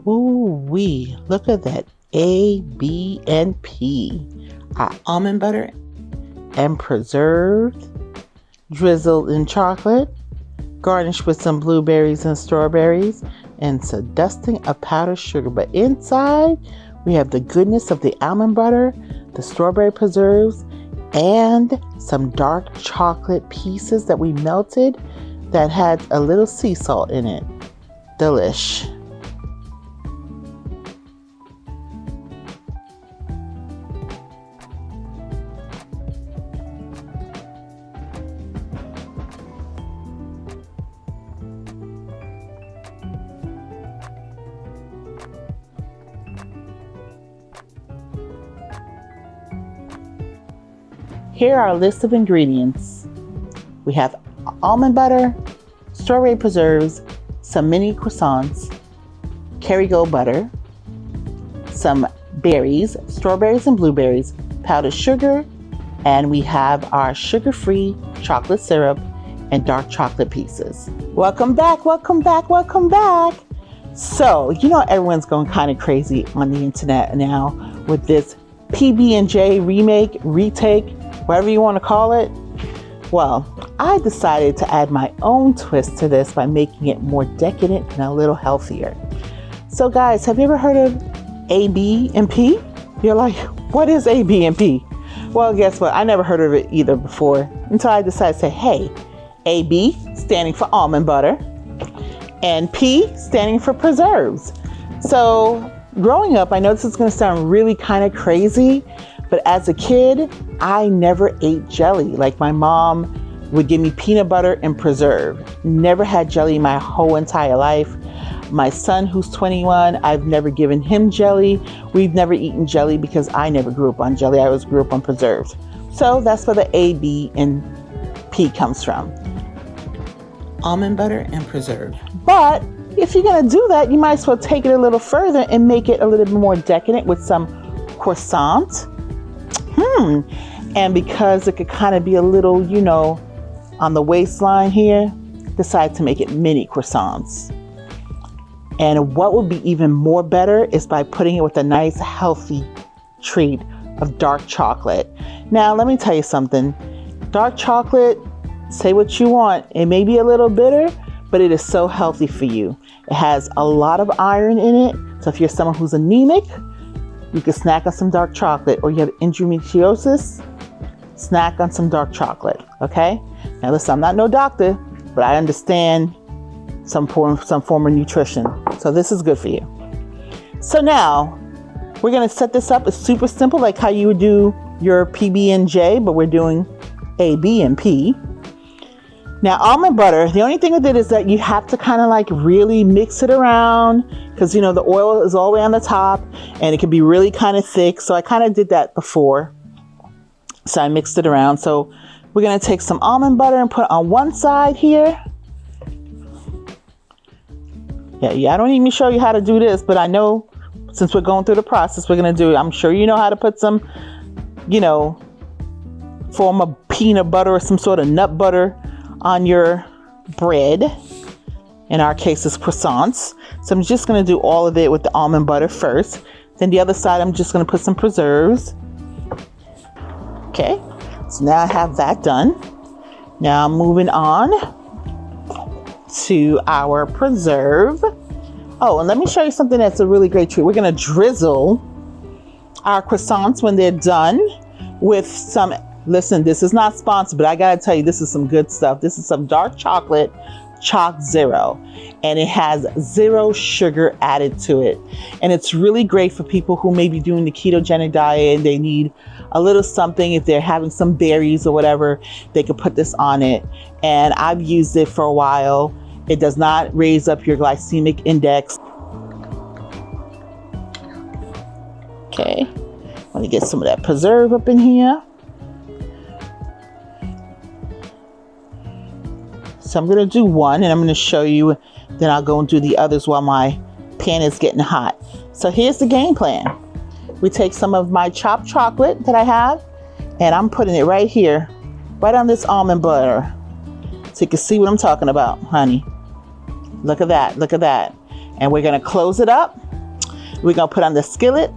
Ooh-wee, look at that AB&P. Our almond butter and preserved, drizzled in chocolate, garnished with some blueberries and strawberries, and so dusting of powdered sugar. But inside, we have the goodness of the almond butter, the strawberry preserves, and some dark chocolate pieces that we melted that had a little sea salt in it. Delish. Here are a list of ingredients. We have almond butter, strawberry preserves, some mini croissants, Kerrygold butter, some berries, strawberries and blueberries, powdered sugar, and we have our sugar-free chocolate syrup and dark chocolate pieces. Welcome back, welcome back, welcome back. So, you know, everyone's going kind of crazy on the internet now with this PB&J remake, retake, whatever you want to call it. Well, I decided to add my own twist to this by making it more decadent and a little healthier. So guys, have you ever heard of AB&P? You're like, what is AB&P? Well, guess what? I never heard of it either before until I decided to say, hey, AB standing for almond butter and P standing for preserves. So growing up, I know this is going to sound really kind of crazy, but as a kid, I never ate jelly. Like my mom would give me peanut butter and preserve. Never had jelly my whole entire life. My son, who's 21, I've never given him jelly. We've never eaten jelly because I never grew up on jelly. I always grew up on preserves. So that's where the A, B, and P comes from. Almond butter and preserve. But if you're gonna do that, you might as well take it a little further and make it a little bit more decadent with some croissant. And because it could kind of be a little, you know, on the waistline here, decide to make it mini croissants. And what would be even more better is by putting it with a nice healthy treat of dark chocolate. Now, let me tell you something. Dark chocolate, say what you want. It may be a little bitter, but it is so healthy for you. It has a lot of iron in it. So if you're someone who's anemic, you can snack on some dark chocolate, or you have endometriosis, snack on some dark chocolate, okay? Now listen, I'm not no doctor, but I understand some form of nutrition. So this is good for you. So now, we're gonna set this up. It's super simple, like how you would do your PB&J, but we're doing AB&P. Now, almond butter, the only thing with it is that you have to kind of like really mix it around because, you know, the oil is all the way on the top and it can be really kind of thick. So I kind of did that before. So I mixed it around. So we're going to take some almond butter and put on one side here. Yeah, I don't need me to show you how to do this, but I know since we're going through the process, we're going to do it. I'm sure you know how to put some, you know, form of peanut butter or some sort of nut butter on your bread. In our case, it's croissants. So I'm just going to do all of it with the almond butter first. Then the other side, I'm just going to put some preserves. Okay, so now I have that done. Now I'm moving on to our preserve. Oh, and let me show you something that's a really great treat. We're going to drizzle our croissants when they're done with some, listen, this is not sponsored, but I got to tell you, this is some good stuff. This is some dark chocolate, Choc Zero, and it has 0 sugar added to it. And it's really great for people who may be doing the ketogenic diet and they need a little something. If they're having some berries or whatever, they could put this on it. And I've used it for a while. It does not raise up your glycemic index. Okay, let me get some of that preserve up in here. So I'm going to do one and I'm going to show you, then I'll go and do the others while my pan is getting hot. So here's the game plan. We take some of my chopped chocolate that I have and I'm putting it right here, right on this almond butter. So you can see what I'm talking about, honey. Look at that, look at that. And we're going to close it up We're gonna put on the skillet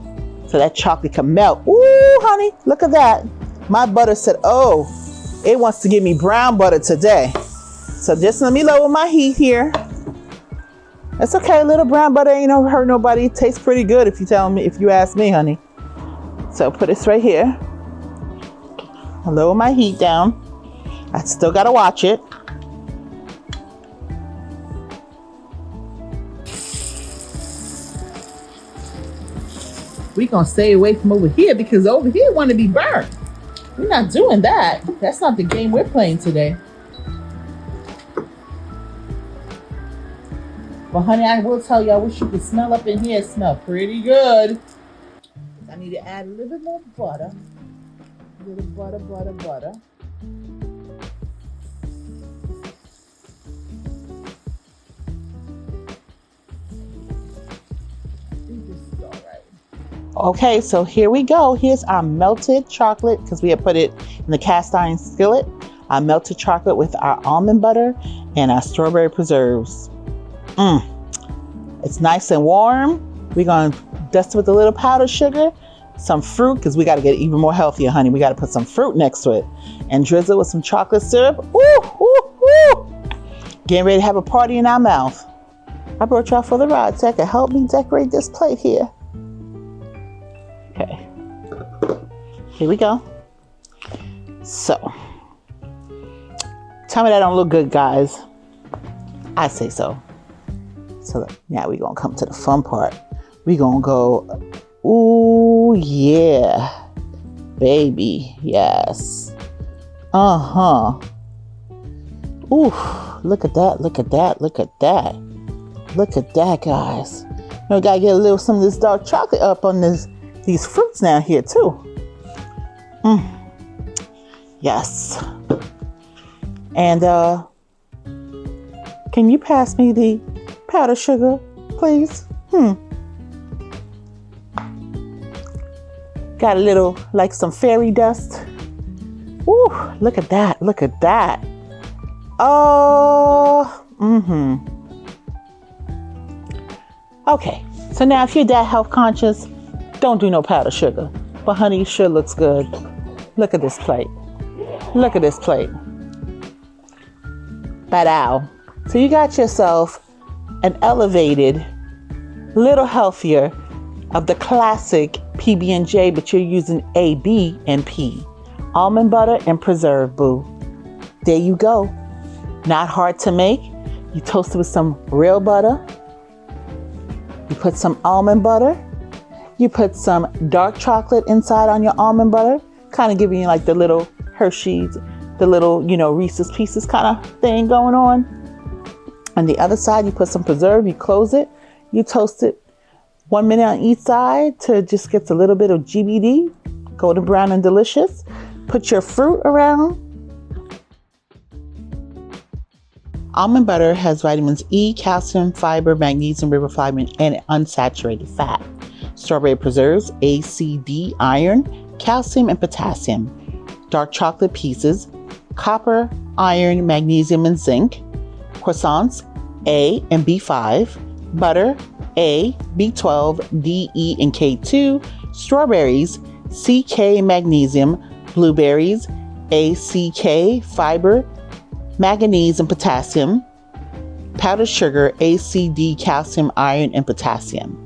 so that chocolate can melt. Ooh, honey, look at that. My butter said, oh, it wants to give me brown butter today. So just let me lower my heat here. It's okay, little brown butter ain't gonna hurt nobody. It tastes pretty good if you ask me, honey. So put this right here. I'll lower my heat down. I still gotta watch it. We're gonna stay away from over here because over here want to be burnt. We're not doing that. That's not the game we're playing today. But honey, I will tell you, I wish you could smell up in here. It smells pretty good. I need to add a little bit more butter. A little butter, butter, butter. I think this is all right. Okay, so here we go. Here's our melted chocolate, because we had put it in the cast iron skillet. Our melted chocolate with our almond butter and our strawberry preserves. It's nice and warm. We're going to dust it with a little powdered sugar, some fruit, because we got to get it even more healthier, honey. We got to put some fruit next to it and drizzle with some chocolate syrup. Getting ready to have a party in our mouth. I brought y'all for the ride so I can help me decorate this plate here. Okay, here we go. So, tell me that don't look good, guys. I say so. So now we're gonna come to the fun part. We're gonna go, ooh yeah, baby, yes. Ooh, look at that, look at that, look at that. Look at that, guys. Now we gotta get a little some of this dark chocolate up on these fruits down here too. Yes. And can you pass me the powdered sugar, please? Got a little, like some fairy dust. Ooh, look at that, look at that. Oh, Okay, so now if you're that health conscious, don't do no powdered sugar. But honey, it sure looks good. Look at this plate. Look at this plate. Ba-dow. So you got yourself an elevated, little healthier of the classic PB&J, but you're using AB&P. Almond butter and preserve, boo. There you go. Not hard to make. You toast it with some real butter. You put some almond butter. You put some dark chocolate inside on your almond butter, kind of giving you like the little Hershey's, the little, Reese's Pieces kind of thing going on. On the other side, you put some preserve, you close it, you toast it 1 minute on each side to just get a little bit of GBD, golden brown and delicious. Put your fruit around. Almond butter has vitamins E, calcium, fiber, magnesium, riboflavin, and unsaturated fat. Strawberry preserves A, C, D, iron, calcium, and potassium. Dark chocolate pieces, copper, iron, magnesium, and zinc. Croissants, A and B5. Butter, A, B12, D, E, and K2. Strawberries, C, K, magnesium. Blueberries, A, C, K, fiber, manganese, and potassium. Powdered sugar, A, C, D, calcium, iron, and potassium.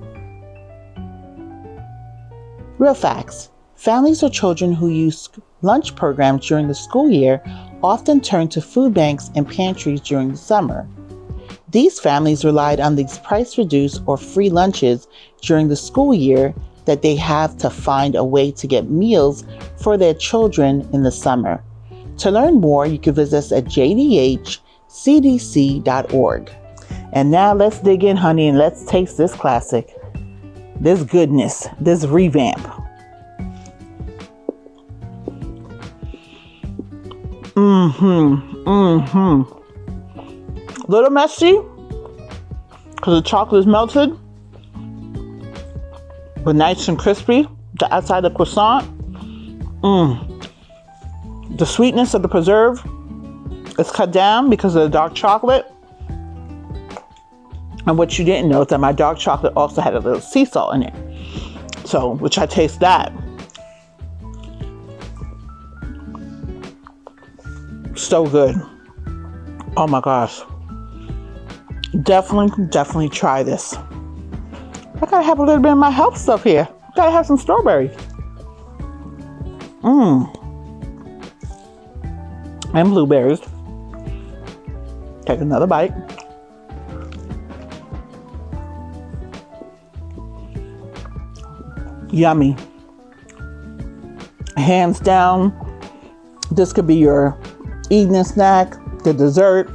Real facts. Families or children who use lunch programs during the school year often turn to food banks and pantries during the summer. These families relied on these price-reduced or free lunches during the school year that they have to find a way to get meals for their children in the summer. To learn more, you can visit us at jdhcdc.org. And now let's dig in, honey, and let's taste this classic. This goodness, this revamp. Little messy, because the chocolate is melted, but nice and crispy. The outside of the croissant. The sweetness of the preserve is cut down because of the dark chocolate. And what you didn't know is that my dark chocolate also had a little sea salt in it. So, which I taste that. So good. Oh my gosh. Definitely try this. I gotta have a little bit of my health stuff here. Gotta have some strawberries. And blueberries. Take another bite. Yummy. Hands down, this could be your evening snack, the dessert,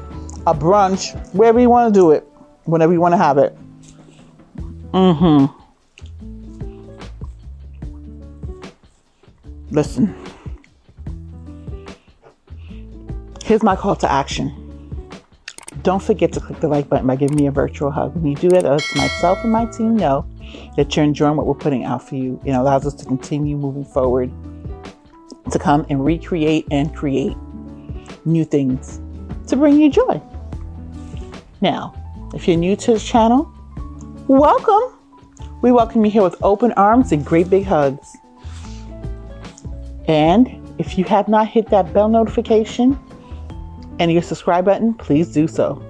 a brunch, wherever you want to do it, whenever you want to have it. Listen. Here's my call to action. Don't forget to click the like button by giving me a virtual hug. When you do that, it lets myself and my team know that you're enjoying what we're putting out for you. It allows us to continue moving forward, to come and recreate and create new things to bring you joy. Now, if you're new to this channel, welcome. We welcome you here with open arms and great big hugs. And if you have not hit that bell notification and your subscribe button, please do so.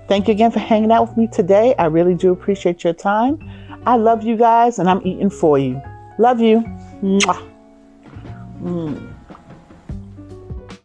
Thank you again for hanging out with me today. I really do appreciate your time. I love you guys, and I'm eating for you. Love you. Mwah.